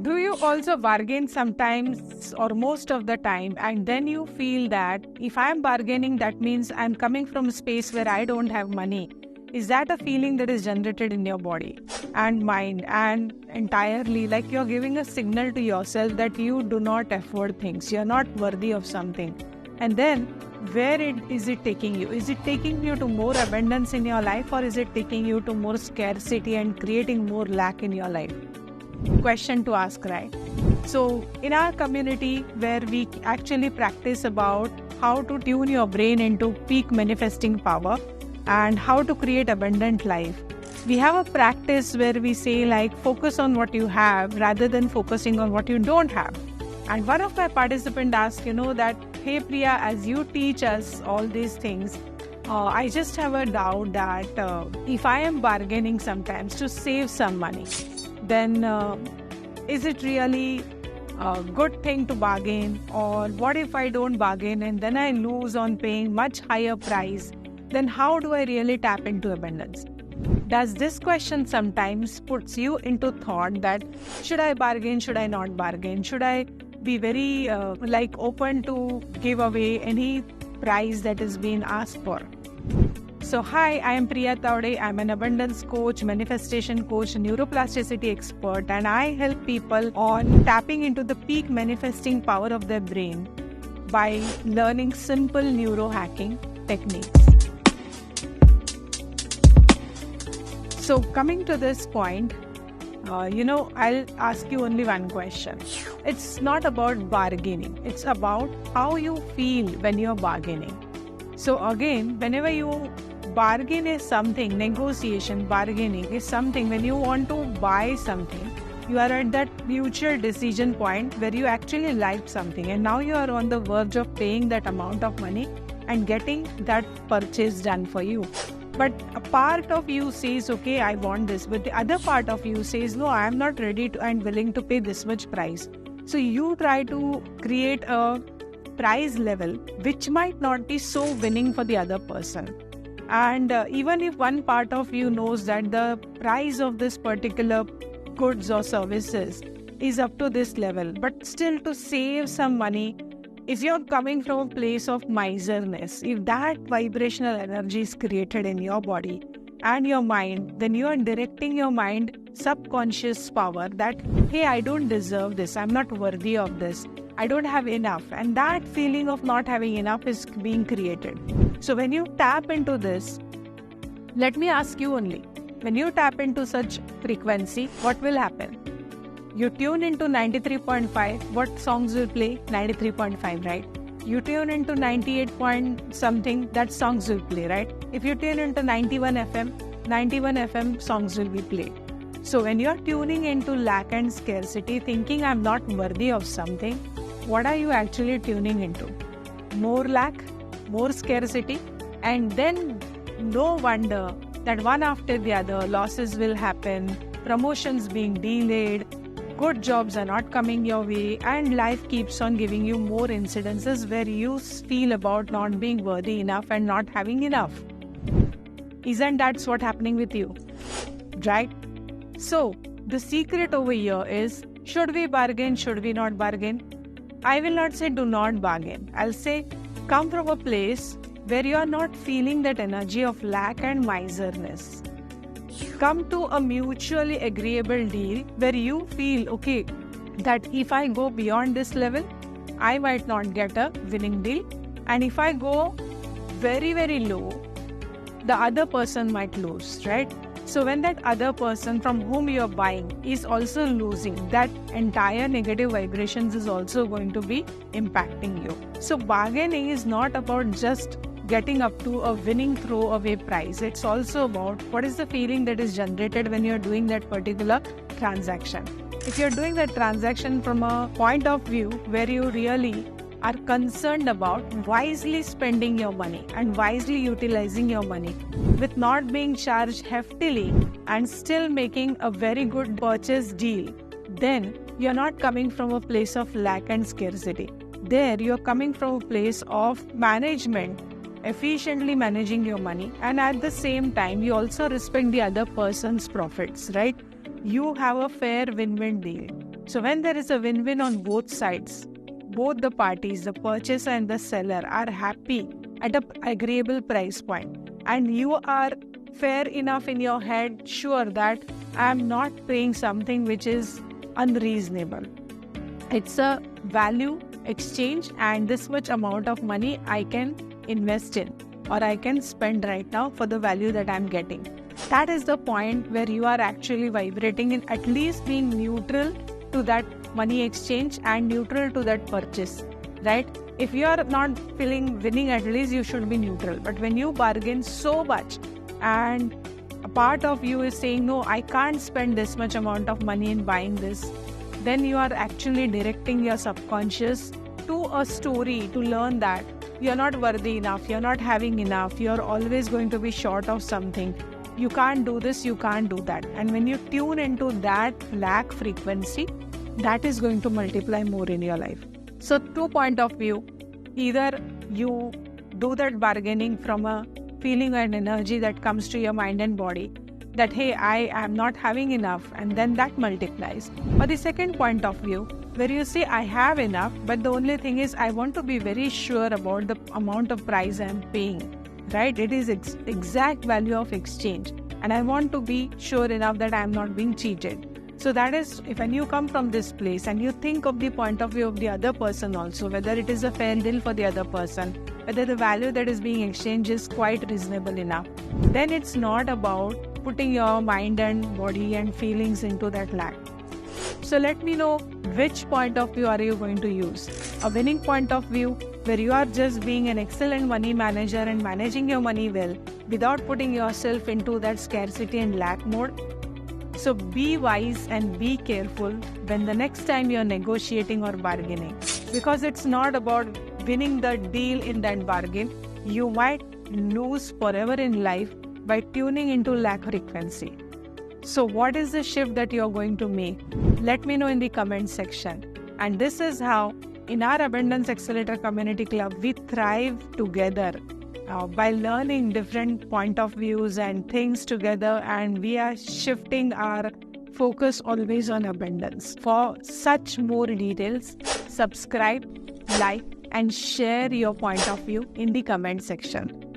Do you also bargain sometimes or most of the time, and then you feel that if I'm bargaining, that means I'm coming from a space where I don't have money? Is that a feeling that is generated in your body and mind, and entirely like you're giving a signal to yourself that you do not afford things, you're not worthy of something? And then is it taking you? Is it taking you to more abundance in your life, or is it taking you to more scarcity and creating more lack in your life? Question to ask, right? So in our community, where we actually practice about how to tune your brain into peak manifesting power and how to create abundant life, we have a practice where we say like focus on what you have rather than focusing on what you don't have. And one of my participants asked, that, hey Priya, as you teach us all these things, I just have a doubt that if I am bargaining sometimes to save some money, then is it really a good thing to bargain? Or what if I don't bargain and then I lose on paying much higher price? Then how do I really tap into abundance? Does this question sometimes puts you into thought that should I bargain, should I not bargain? Should I be very open to give away any price that is being asked for? So hi, I am Priya Taude. I'm an abundance coach, manifestation coach, neuroplasticity expert, and I help people on tapping into the peak manifesting power of their brain by learning simple neurohacking techniques. So coming to this point, I'll ask you only one question. It's not about bargaining. It's about how you feel when you're bargaining. So again, whenever you bargain is something, negotiation, bargaining is something when you want to buy something, you are at that mutual decision point where you actually like something and now you are on the verge of paying that amount of money and getting that purchase done for you. But a part of you says, okay, I want this. But the other part of you says, no, I am not ready to and willing to pay this much price. So you try to create a price level which might not be so winning for the other person. And even if one part of you knows that the price of this particular goods or services is up to this level, but still to save some money, if you're coming from a place of miserness, if that vibrational energy is created in your body and your mind, then you are directing your mind subconscious power that, hey, I don't deserve this, I'm not worthy of this, I don't have enough. And that feeling of not having enough is being created. So when you tap into this, let me ask you only, when you tap into such frequency, what will happen? You tune into 93.5, what songs will play? 93.5, right? You tune into 98 point something, that songs will play, right? If you tune into 91 FM songs will be played. So when you're tuning into lack and scarcity, thinking I'm not worthy of something, what are you actually tuning into? More lack, more scarcity, and then no wonder that one after the other, losses will happen, promotions being delayed, good jobs are not coming your way, and life keeps on giving you more incidences where you feel about not being worthy enough and not having enough. Isn't that what's happening with you? Right? So, the secret over here is, should we bargain, should we not bargain? I will not say do not bargain. I'll say come from a place where you are not feeling that energy of lack and miserness. Come to a mutually agreeable deal where you feel, okay, that if I go beyond this level, I might not get a winning deal. And if I go very, very low, the other person might lose, right? So when that other person from whom you're buying is also losing, that entire negative vibrations is also going to be impacting you. So bargaining is not about just getting up to a winning throwaway price. It's also about what is the feeling that is generated when you're doing that particular transaction. If you're doing that transaction from a point of view where you really are concerned about wisely spending your money and wisely utilizing your money with not being charged heftily and still making a very good purchase deal, then you're not coming from a place of lack and scarcity. There you're coming from a place of management, efficiently managing your money, and at the same time you also respect the other person's profits, right? You have a fair win-win deal. So when there is a win-win on both sides, both the parties, the purchaser and the seller, are happy at an agreeable price point, and you are fair enough in your head, sure that I am not paying something which is unreasonable. It's a value exchange, and this much amount of money I can invest in, or I can spend right now for the value that I'm getting. That is the point where you are actually vibrating in at least being neutral to that money exchange and neutral to that purchase, right? If you are not feeling winning, at least you should be neutral. But when you bargain so much and a part of you is saying, no, I can't spend this much amount of money in buying this, then you are actually directing your subconscious to a story to learn that you're not worthy enough, you're not having enough, you're always going to be short of something. You can't do this, you can't do that. And when you tune into that lack frequency, that is going to multiply more in your life. So 2 point of view, either you do that bargaining from a feeling and energy that comes to your mind and body, that hey, I am not having enough, and then that multiplies. Or the second point of view, where you say I have enough, but the only thing is I want to be very sure about the amount of price I am paying, right? It is exact value of exchange, and I want to be sure enough that I am not being cheated. So that is, if when you come from this place and you think of the point of view of the other person also, whether it is a fair deal for the other person, whether the value that is being exchanged is quite reasonable enough, then it's not about putting your mind and body and feelings into that lack. So let me know which point of view are you going to use. A winning point of view where you are just being an excellent money manager and managing your money well without putting yourself into that scarcity and lack mode. So be wise and be careful when the next time you're negotiating or bargaining, because it's not about winning the deal in that bargain. You might lose forever in life by tuning into lack frequency. So what is the shift that you're going to make? Let me know in the comment section. And this is how in our Abundance Accelerator Community Club, we thrive together by learning different point of views and things together, and we are shifting our focus always on abundance. For such more details, subscribe, like, and share your point of view in the comment section.